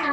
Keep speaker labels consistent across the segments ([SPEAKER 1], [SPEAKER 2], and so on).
[SPEAKER 1] Hey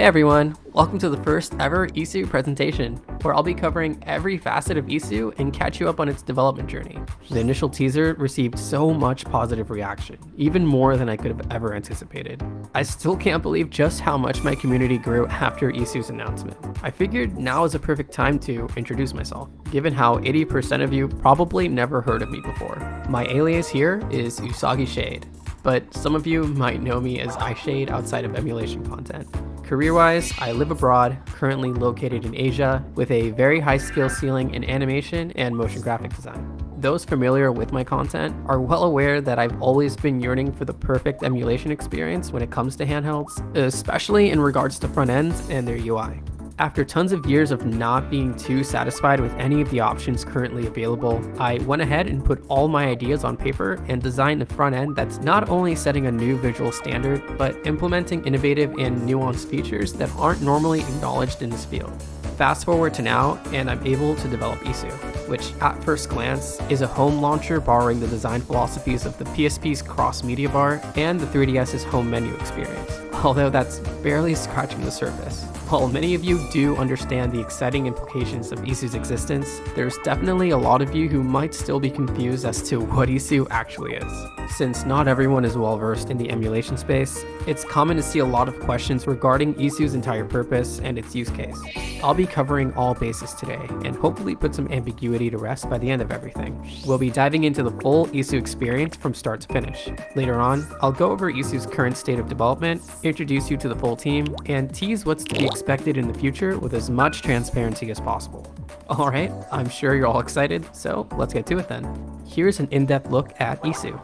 [SPEAKER 1] everyone, welcome to the first ever iiSU presentation, where I'll be covering every facet of iiSU and catch you up on its development journey. The initial teaser received so much positive reaction, even more than I could have ever anticipated. I still can't believe just how much my community grew after iiSU's announcement. I figured now is a perfect time to introduce myself, given how 80% of you probably never heard of me before. My alias here is UsagiShade, but some of you might know me as iiShade outside of emulation content. Career-wise, I live abroad, currently located in Asia, with a very high skill ceiling in animation and motion graphic design. Those familiar with my content are well aware that I've always been yearning for the perfect emulation experience when it comes to handhelds, especially in regards to front ends and their UI. After tons of years of not being too satisfied with any of the options currently available, I went ahead and put all my ideas on paper and designed a front end that's not only setting a new visual standard, but implementing innovative and nuanced features that aren't normally acknowledged in this field. Fast forward to now, and I'm able to develop iiSU, which at first glance is a home launcher borrowing the design philosophies of the PSP's cross-media bar and the 3DS's home menu experience, although that's barely scratching the surface. While many of you do understand the exciting implications of iiSU's existence, there's definitely a lot of you who might still be confused as to what iiSU actually is. Since not everyone is well versed in the emulation space, it's common to see a lot of questions regarding iiSU's entire purpose and its use case. I'll be covering all bases today, and hopefully put some ambiguity to rest by the end of everything. We'll be diving into the full iiSU experience from start to finish. Later on, I'll go over iiSU's current state of development, introduce you to the full team, and tease what's to be expected in the future with as much transparency as possible. Alright, I'm sure you're all excited, so let's get to it then. Here's an in-depth look at iiSU.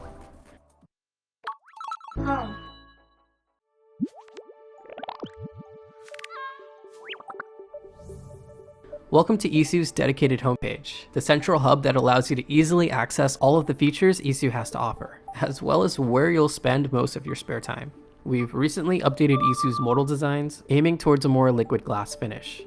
[SPEAKER 1] Welcome to iiSU's dedicated homepage, the central hub that allows you to easily access all of the features iiSU has to offer, as well as where you'll spend most of your spare time. We've recently updated iiSU's modal designs, aiming towards a more liquid glass finish.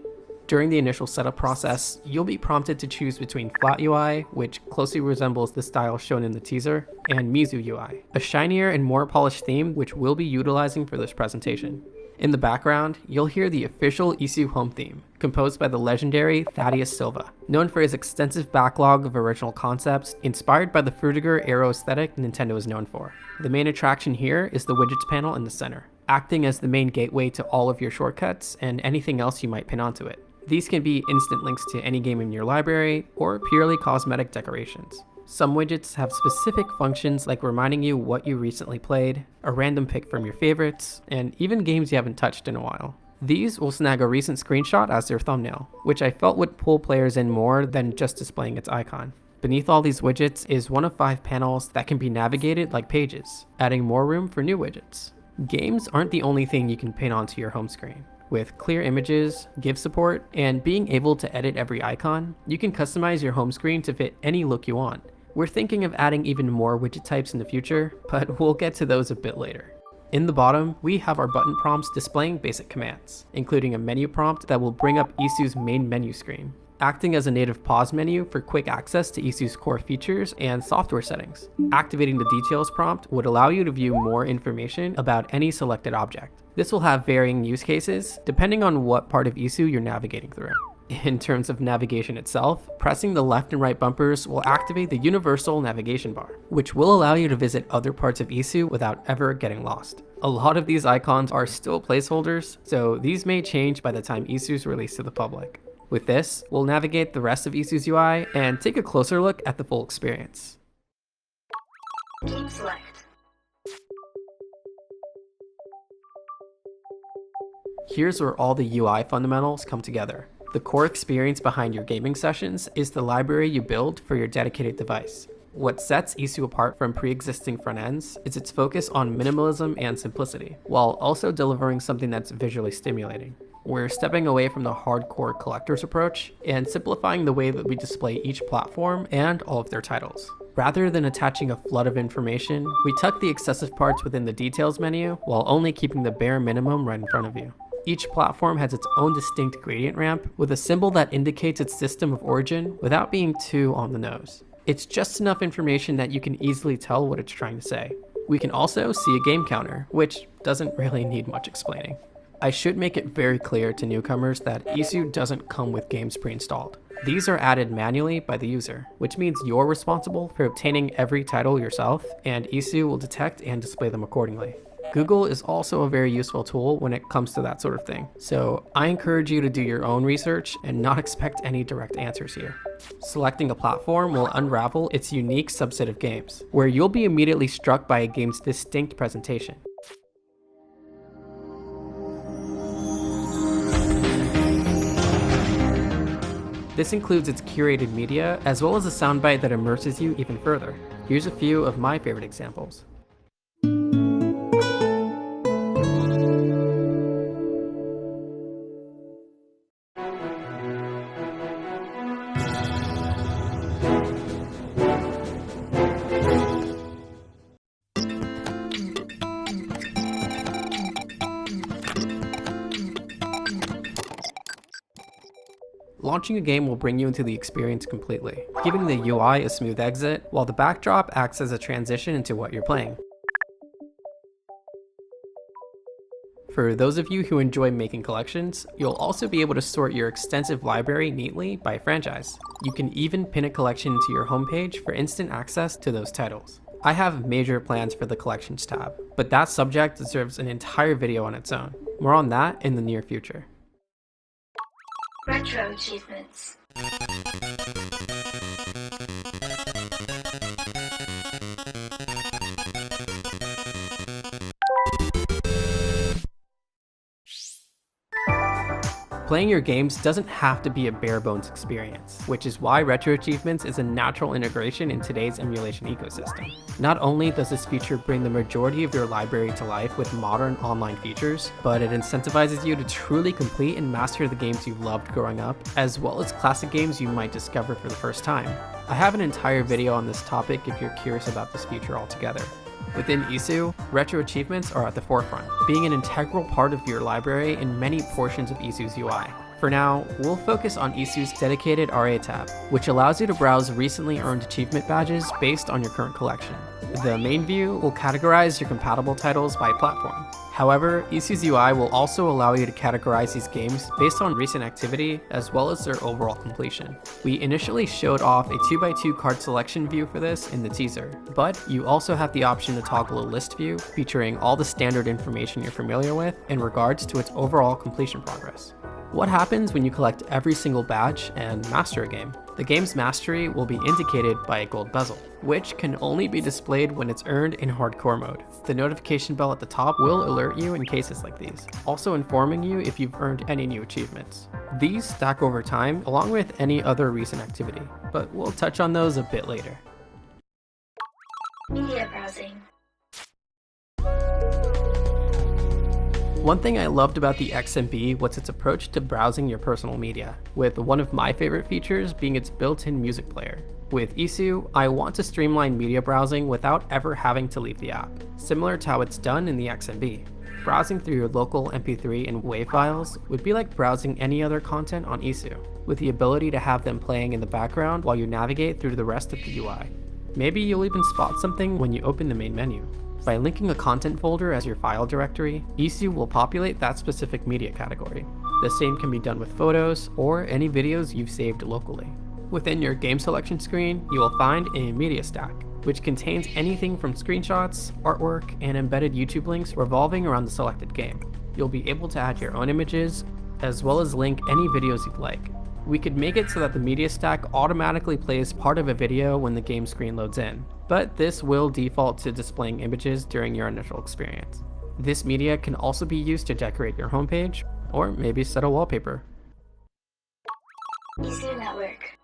[SPEAKER 1] During the initial setup process, you'll be prompted to choose between Flat UI, which closely resembles the style shown in the teaser, and Mizu UI, a shinier and more polished theme which we'll be utilizing for this presentation. In the background, you'll hear the official iiSU home theme, composed by the legendary Thaddeus Silva, known for his extensive backlog of original concepts inspired by the Frutiger Aero aesthetic Nintendo is known for. The main attraction here is the widgets panel in the center, acting as the main gateway to all of your shortcuts and anything else you might pin onto it. These can be instant links to any game in your library, or purely cosmetic decorations. Some widgets have specific functions like reminding you what you recently played, a random pick from your favorites, and even games you haven't touched in a while. These will snag a recent screenshot as their thumbnail, which I felt would pull players in more than just displaying its icon. Beneath all these widgets is one of 5 panels that can be navigated like pages, adding more room for new widgets. Games aren't the only thing you can pin onto your home screen. With clear images, GIF support, and being able to edit every icon, you can customize your home screen to fit any look you want. We're thinking of adding even more widget types in the future, but we'll get to those a bit later. In the bottom, we have our button prompts displaying basic commands, including a menu prompt that will bring up iiSU's main menu screen, acting as a native pause menu for quick access to iiSU's core features and software settings. Activating the details prompt would allow you to view more information about any selected object. This will have varying use cases, depending on what part of iiSU you're navigating through. In terms of navigation itself, pressing the left and right bumpers will activate the universal navigation bar, which will allow you to visit other parts of iiSU without ever getting lost. A lot of these icons are still placeholders, so these may change by the time iiSU is released to the public. With this, we'll navigate the rest of iiSU's UI and take a closer look at the full experience.
[SPEAKER 2] Team select.
[SPEAKER 1] Here's where all the UI fundamentals come together. The core experience behind your gaming sessions is the library you build for your dedicated device. What sets iiSU apart from pre-existing front ends is its focus on minimalism and simplicity, while also delivering something that's visually stimulating. We're stepping away from the hardcore collector's approach and simplifying the way that we display each platform and all of their titles. Rather than attaching a flood of information, we tuck the excessive parts within the details menu while only keeping the bare minimum right in front of you. Each platform has its own distinct gradient ramp with a symbol that indicates its system of origin without being too on the nose. It's just enough information that you can easily tell what it's trying to say. We can also see a game counter, which doesn't really need much explaining. I should make it very clear to newcomers that iiSU doesn't come with games pre-installed. These are added manually by the user, which means you're responsible for obtaining every title yourself, and iiSU will detect and display them accordingly. Google is also a very useful tool when it comes to that sort of thing, so I encourage you to do your own research and not expect any direct answers here. Selecting a platform will unravel its unique subset of games, where you'll be immediately struck by a game's distinct presentation. This includes its curated media, as well as a soundbite that immerses you even further. Here's a few of my favorite examples. Launching a game will bring you into the experience completely, giving the UI a smooth exit, while the backdrop acts as a transition into what you're playing. For those of you who enjoy making collections, you'll also be able to sort your extensive library neatly by franchise. You can even pin a collection to your homepage for instant access to those titles. I have major plans for the Collections tab, but that subject deserves an entire video on its own. More on that in the near future.
[SPEAKER 2] Retro achievements.
[SPEAKER 1] Playing your games doesn't have to be a bare bones experience, which is why Retro Achievements is a natural integration in today's emulation ecosystem. Not only does this feature bring the majority of your library to life with modern online features, but it incentivizes you to truly complete and master the games you've loved growing up, as well as classic games you might discover for the first time. I have an entire video on this topic if you're curious about this feature altogether. Within iiSU, Retro Achievements are at the forefront, being an integral part of your library in many portions of iiSU's UI. For now, we'll focus on iiSU's dedicated RA tab, which allows you to browse recently earned achievement badges based on your current collection. The main view will categorize your compatible titles by platform. However, iiSU's UI will also allow you to categorize these games based on recent activity as well as their overall completion. We initially showed off a 2x2 card selection view for this in the teaser, but you also have the option to toggle a list view featuring all the standard information you're familiar with in regards to its overall completion progress. What happens when you collect every single badge and master a game? The game's mastery will be indicated by a gold bezel, which can only be displayed when it's earned in hardcore mode. The notification bell at the top will alert you in cases like these, also informing you if you've earned any new achievements. These stack over time along with any other recent activity, but we'll touch on those a bit later.
[SPEAKER 2] Media browsing.
[SPEAKER 1] One thing I loved about the XMB was its approach to browsing your personal media, with one of my favorite features being its built-in music player. With iiSU, I want to streamline media browsing without ever having to leave the app, similar to how it's done in the XMB. Browsing through your local MP3 and WAV files would be like browsing any other content on iiSU, with the ability to have them playing in the background while you navigate through the rest of the UI. Maybe you'll even spot something when you open the main menu. By linking a content folder as your file directory, iiSU will populate that specific media category. The same can be done with photos or any videos you've saved locally. Within your game selection screen, you will find a media stack, which contains anything from screenshots, artwork, and embedded YouTube links revolving around the selected game. You'll be able to add your own images, as well as link any videos you'd like. We could make it so that the media stack automatically plays part of a video when the game screen loads in, but this will default to displaying images during your initial experience. This media can also be used to decorate your homepage, or maybe set a wallpaper.
[SPEAKER 2] iiSU Network.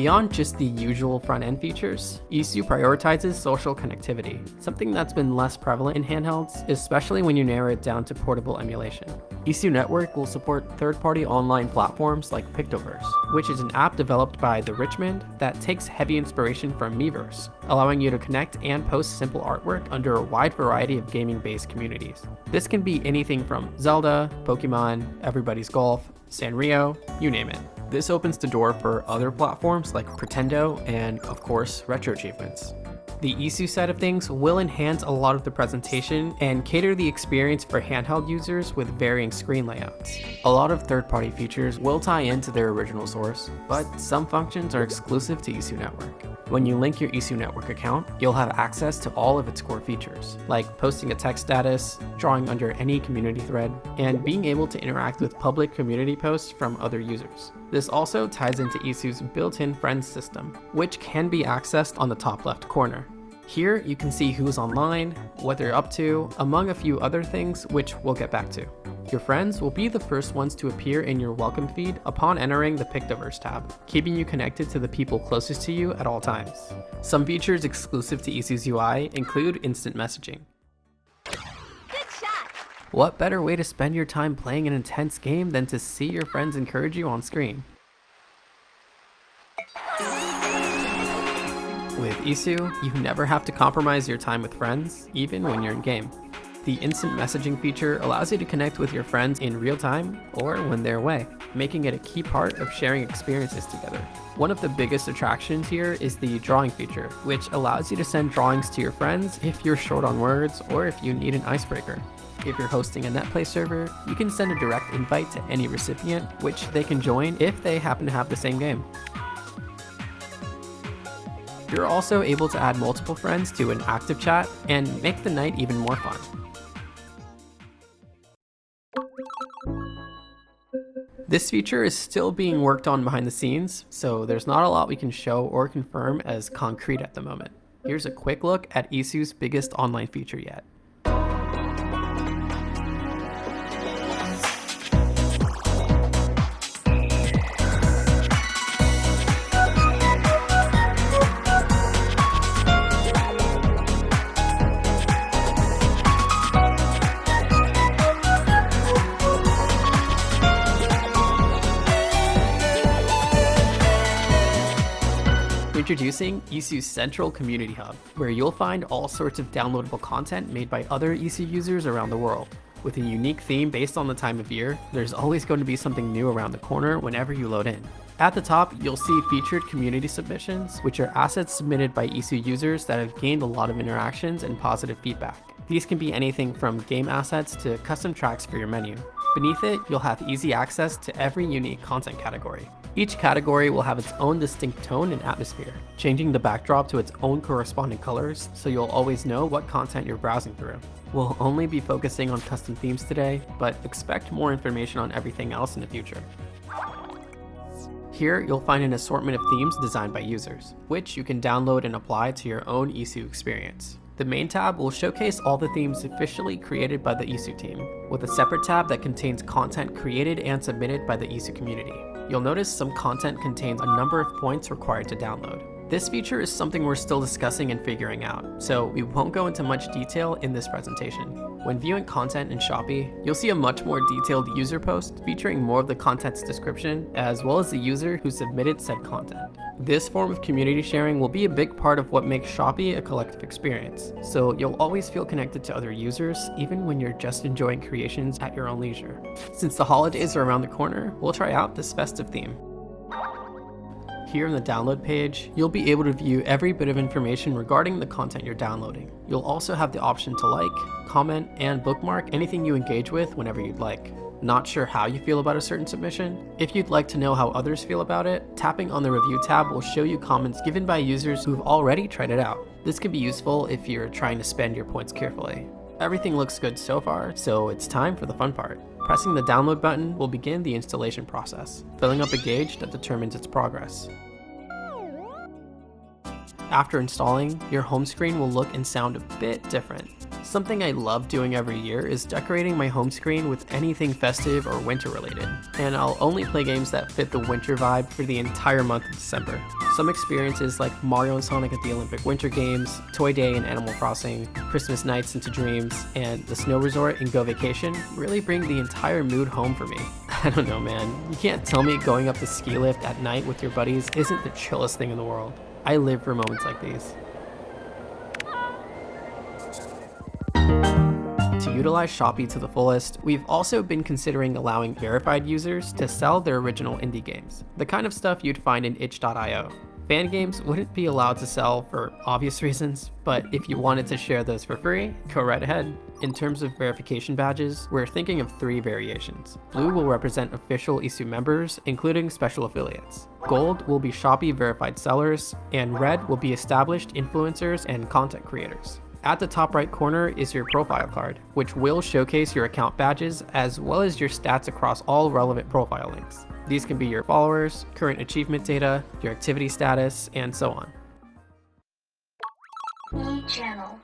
[SPEAKER 1] Beyond just the usual front-end features, iiSU prioritizes social connectivity, something that's been less prevalent in handhelds, especially when you narrow it down to portable emulation. iiSU Network will support third-party online platforms like Pictoverse, which is an app developed by the Richmond that takes heavy inspiration from Miiverse, allowing you to connect and post simple artwork under a wide variety of gaming-based communities. This can be anything from Zelda, Pokemon, Everybody's Golf, Sanrio, you name it. This opens the door for other platforms like Pretendo and, of course, retro achievements. The iiSU side of things will enhance a lot of the presentation and cater the experience for handheld users with varying screen layouts. A lot of third-party features will tie into their original source, but some functions are exclusive to iiSU Network. When you link your iiSU Network account, you'll have access to all of its core features, like posting a text status, drawing under any community thread, and being able to interact with public community posts from other users. This also ties into iiSU's built-in friends system, which can be accessed on the top left corner. Here you can see who's online, what they're up to, among a few other things which we'll get back to. Your friends will be the first ones to appear in your welcome feed upon entering the Pictoverse tab, keeping you connected to the people closest to you at all times. Some features exclusive to iiSU's UI include instant messaging.
[SPEAKER 3] Good shot!
[SPEAKER 1] What better way to spend your time playing an intense game than to see your friends encourage you on screen? With iiSU, you never have to compromise your time with friends, even when you're in game. The instant messaging feature allows you to connect with your friends in real time or when they're away, making it a key part of sharing experiences together. One of the biggest attractions here is the drawing feature, which allows you to send drawings to your friends if you're short on words or if you need an icebreaker. If you're hosting a NetPlay server, you can send a direct invite to any recipient, which they can join if they happen to have the same game. You're also able to add multiple friends to an active chat and make the night even more fun. This feature is still being worked on behind the scenes, so there's not a lot we can show or confirm as concrete at the moment. Here's a quick look at iiSU's biggest online feature yet. Introducing iiSU's Central Community Hub, where you'll find all sorts of downloadable content made by other iiSU users around the world. With a unique theme based on the time of year, there's always going to be something new around the corner whenever you load in. At the top, you'll see featured community submissions, which are assets submitted by iiSU users that have gained a lot of interactions and positive feedback. These can be anything from game assets to custom tracks for your menu. Beneath it, you'll have easy access to every unique content category. Each category will have its own distinct tone and atmosphere, changing the backdrop to its own corresponding colors so you'll always know what content you're browsing through. We'll only be focusing on custom themes today, but expect more information on everything else in the future. Here, you'll find an assortment of themes designed by users, which you can download and apply to your own iiSU experience. The main tab will showcase all the themes officially created by the iiSU team, with a separate tab that contains content created and submitted by the iiSU community. You'll notice some content contains a number of points required to download. This feature is something we're still discussing and figuring out, so we won't go into much detail in this presentation. When viewing content in Shopee, you'll see a much more detailed user post featuring more of the content's description, as well as the user who submitted said content. This form of community sharing will be a big part of what makes Shopee a collective experience, so you'll always feel connected to other users, even when you're just enjoying creations at your own leisure. Since the holidays are around the corner, we'll try out this festive theme. Here in the download page, you'll be able to view every bit of information regarding the content you're downloading. You'll also have the option to like, comment, and bookmark anything you engage with whenever you'd like. Not sure how you feel about a certain submission? If you'd like to know how others feel about it, tapping on the review tab will show you comments given by users who've already tried it out. This can be useful if you're trying to spend your points carefully. Everything looks good so far, so it's time for the fun part. Pressing the download button will begin the installation process, filling up a gauge that determines its progress. After installing, your home screen will look and sound a bit different. Something I love doing every year is decorating my home screen with anything festive or winter related, and I'll only play games that fit the winter vibe for the entire month of December. Some experiences like Mario and Sonic at the Olympic Winter Games, Toy Day in Animal Crossing, Christmas Nights into Dreams, and the Snow Resort in Go Vacation really bring the entire mood home for me. I don't know, man. You can't tell me going up the ski lift at night with your buddies isn't the chillest thing in the world. I live for moments like these. To utilize Shopee to the fullest, we've also been considering allowing verified users to sell their original indie games, the kind of stuff you'd find in itch.io. Fan games wouldn't be allowed to sell for obvious reasons, but if you wanted to share those for free, go right ahead. In terms of verification badges, we're thinking of 3 variations. Blue will represent official iiSU members, including special affiliates. Gold will be Shopee verified sellers, and red will be established influencers and content creators. At the top right corner is your profile card, which will showcase your account badges as well as your stats across all relevant profile links. These can be your followers, current achievement data, your activity status, and so on.
[SPEAKER 2] Channel.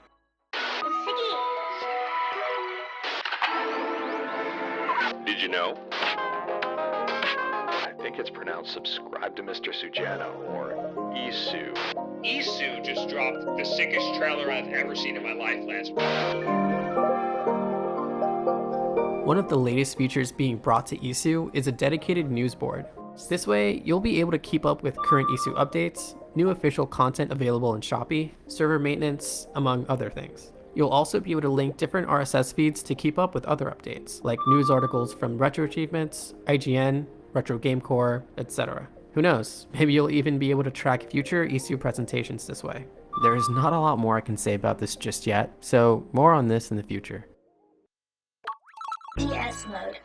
[SPEAKER 4] Did you know? I think it's pronounced subscribe to Mr. Sujano, or iiSU.
[SPEAKER 5] iiSU just dropped the sickest trailer I've ever seen in my life last week.
[SPEAKER 1] One of the latest features being brought to iiSU is a dedicated news board. This way, you'll be able to keep up with current iiSU updates, new official content available in Shopee, server maintenance, among other things. You'll also be able to link different RSS feeds to keep up with other updates, like news articles from Retro Achievements, IGN, Retro Game Core, etc. Who knows, maybe you'll even be able to track future iiSU presentations this way. There is not a lot more I can say about this just yet, so more on this in the future.
[SPEAKER 2] PS mode.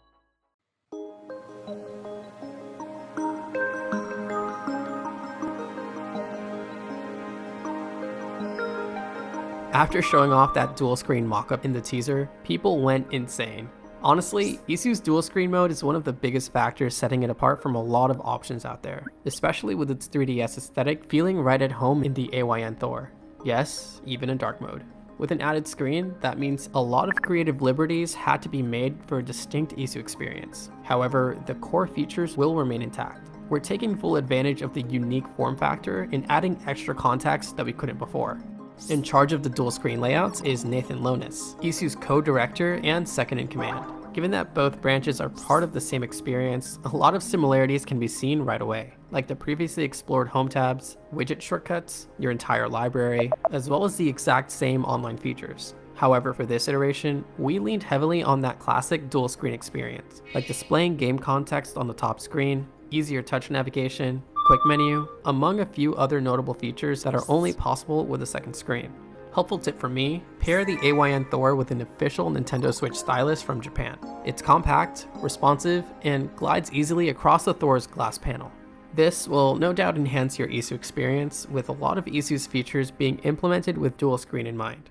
[SPEAKER 1] After showing off that dual screen mockup in the teaser, people went insane. Honestly, iiSU's dual screen mode is one of the biggest factors setting it apart from a lot of options out there, especially with its 3DS aesthetic feeling right at home in the AYN Thor. Yes, even in dark mode. With an added screen, that means a lot of creative liberties had to be made for a distinct iiSU experience. However, the core features will remain intact. We're taking full advantage of the unique form factor and adding extra context that we couldn't before. In charge of the dual screen layouts is Nathan Lonis, iiSU's co-director and second in command. Given that both branches are part of the same experience, a lot of similarities can be seen right away, like the previously explored home tabs, widget shortcuts, your entire library, as well as the exact same online features. However, for this iteration, we leaned heavily on that classic dual screen experience, like displaying game context on the top screen, easier touch navigation, quick menu, among a few other notable features that are only possible with a second screen. Helpful tip from me, pair the AYN Thor with an official Nintendo Switch stylus from Japan. It's compact, responsive, and glides easily across the Thor's glass panel. This will no doubt enhance your iiSU experience, with a lot of iiSU's features being implemented with dual screen in mind.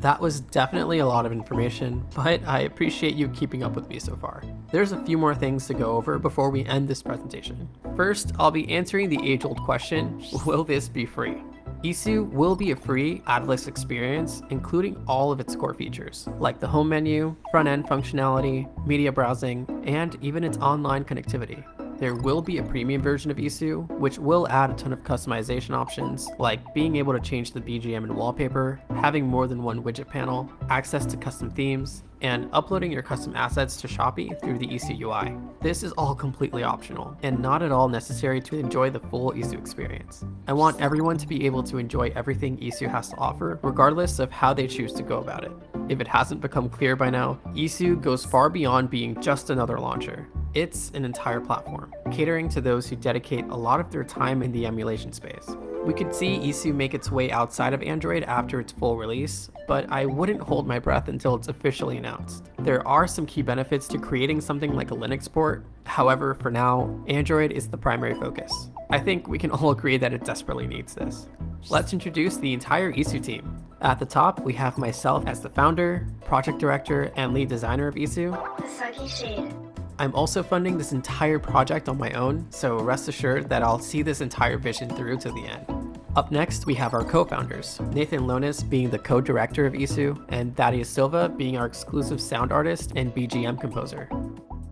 [SPEAKER 1] That was definitely a lot of information, but I appreciate you keeping up with me so far. There's a few more things to go over before we end this presentation. First, I'll be answering the age-old question, will this be free? iiSU will be a free Atlas experience, including all of its core features, like the home menu, front-end functionality, media browsing, and even its online connectivity. There will be a premium version of iiSU, which will add a ton of customization options, like being able to change the BGM and wallpaper, having more than one widget panel, access to custom themes, and uploading your custom assets to Shopee through the iiSU UI. This is all completely optional, and not at all necessary to enjoy the full iiSU experience. I want everyone to be able to enjoy everything iiSU has to offer, regardless of how they choose to go about it. If it hasn't become clear by now, iiSU goes far beyond being just another launcher. It's an entire platform, catering to those who dedicate a lot of their time in the emulation space. We could see iiSU make its way outside of Android after its full release, but I wouldn't hold my breath until it's officially announced. There are some key benefits to creating something like a Linux port. However, for now, Android is the primary focus. I think we can all agree that it desperately needs this. Let's introduce the entire iiSU team. At the top, we have myself as the founder, project director, and lead designer of iiSU.
[SPEAKER 2] UsagiShade.
[SPEAKER 1] I'm also funding this entire project on my own, so rest assured that I'll see this entire vision through to the end. Up next, we have our co-founders, Nathan Lonis being the co-director of iiSU, and Thaddeus Silva being our exclusive sound artist and BGM composer.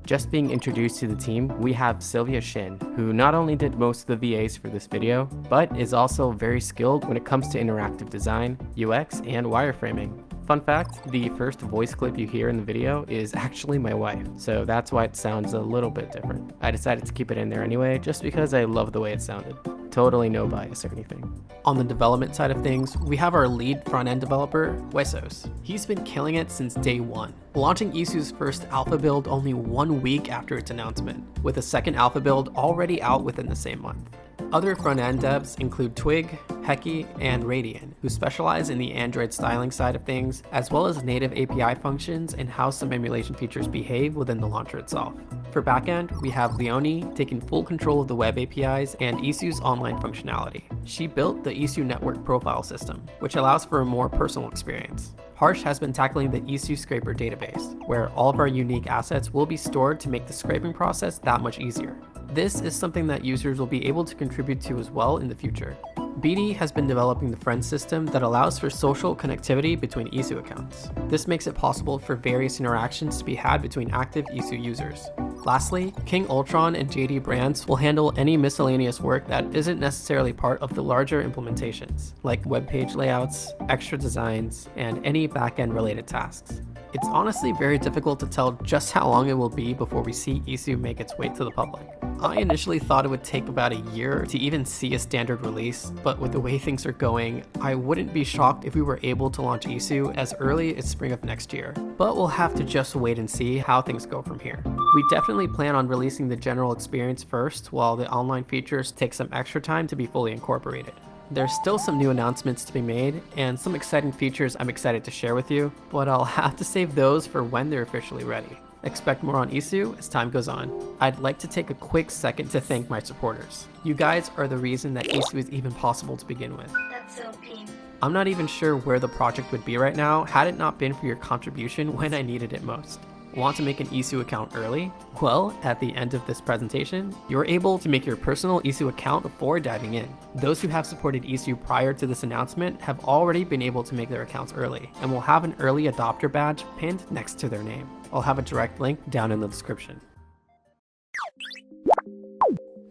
[SPEAKER 1] Just being introduced to the team, we have Sylvia Shin, who not only did most of the VAs for this video, but is also very skilled when it comes to interactive design, UX, and wireframing. Fun fact, the first voice clip you hear in the video is actually my wife, so that's why it sounds a little bit different. I decided to keep it in there anyway, just because I love the way it sounded. Totally no bias or anything. On the development side of things, we have our lead front-end developer, Wesos. He's been killing it since day one, launching iiSU's first alpha build only 1 week after its announcement, with a second alpha build already out within the same month. Other front-end devs include Twig, Heki, and Radian, who specialize in the Android styling side of things, as well as native API functions and how some emulation features behave within the launcher itself. For backend, we have Leonie taking full control of the web APIs and iiSU's online functionality. She built the iiSU network profile system, which allows for a more personal experience. Harsh has been tackling the iiSU scraper database, where all of our unique assets will be stored to make the scraping process that much easier. This is something that users will be able to contribute to as well in the future. BD has been developing the friend system that allows for social connectivity between iiSU accounts. This makes it possible for various interactions to be had between active iiSU users. Lastly, King Ultron and JD Brands will handle any miscellaneous work that isn't necessarily part of the larger implementations, like web page layouts, extra designs, and any backend related tasks. It's honestly very difficult to tell just how long it will be before we see iiSU make its way to the public. I initially thought it would take about a year to even see a standard release, but with the way things are going, I wouldn't be shocked if we were able to launch iiSU as early as spring of next year. But we'll have to just wait and see how things go from here. We definitely plan on releasing the general experience first, while the online features take some extra time to be fully incorporated. There's still some new announcements to be made, and some exciting features I'm excited to share with you, but I'll have to save those for when they're officially ready. Expect more on iiSU as time goes on. I'd like to take a quick second to thank my supporters. You guys are the reason that iiSU is even possible to begin with.
[SPEAKER 2] That's so pink.
[SPEAKER 1] I'm not even sure where the project would be right now had it not been for your contribution when I needed it most. Want to make an iiSU account early? Well, at the end of this presentation, you're able to make your personal iiSU account before diving in. Those who have supported iiSU prior to this announcement have already been able to make their accounts early, and will have an early adopter badge pinned next to their name. I'll have a direct link down in the description.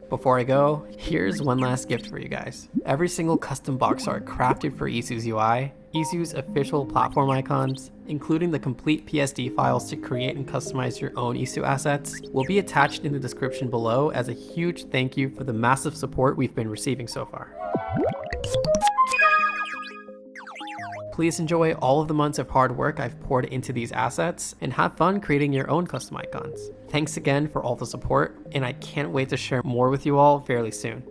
[SPEAKER 1] Before I go, here's one last gift for you guys. Every single custom box art crafted for iiSU's UI, iiSU's official platform icons, including the complete PSD files to create and customize your own iiSU assets, will be attached in the description below as a huge thank you for the massive support we've been receiving so far. Please enjoy all of the months of hard work I've poured into these assets, and have fun creating your own custom icons. Thanks again for all the support, and I can't wait to share more with you all fairly soon.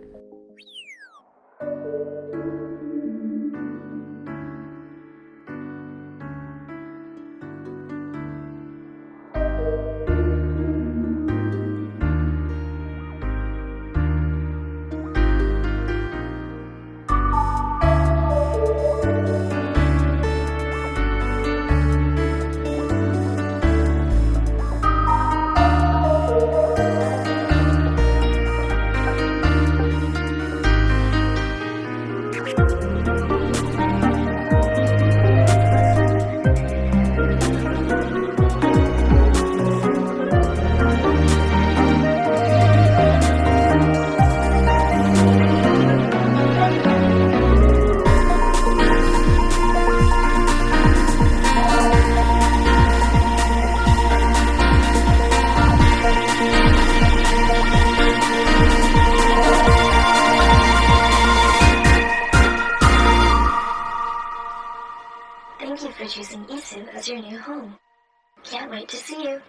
[SPEAKER 2] Thank you for choosing iiSU as your new home. Can't wait to see you.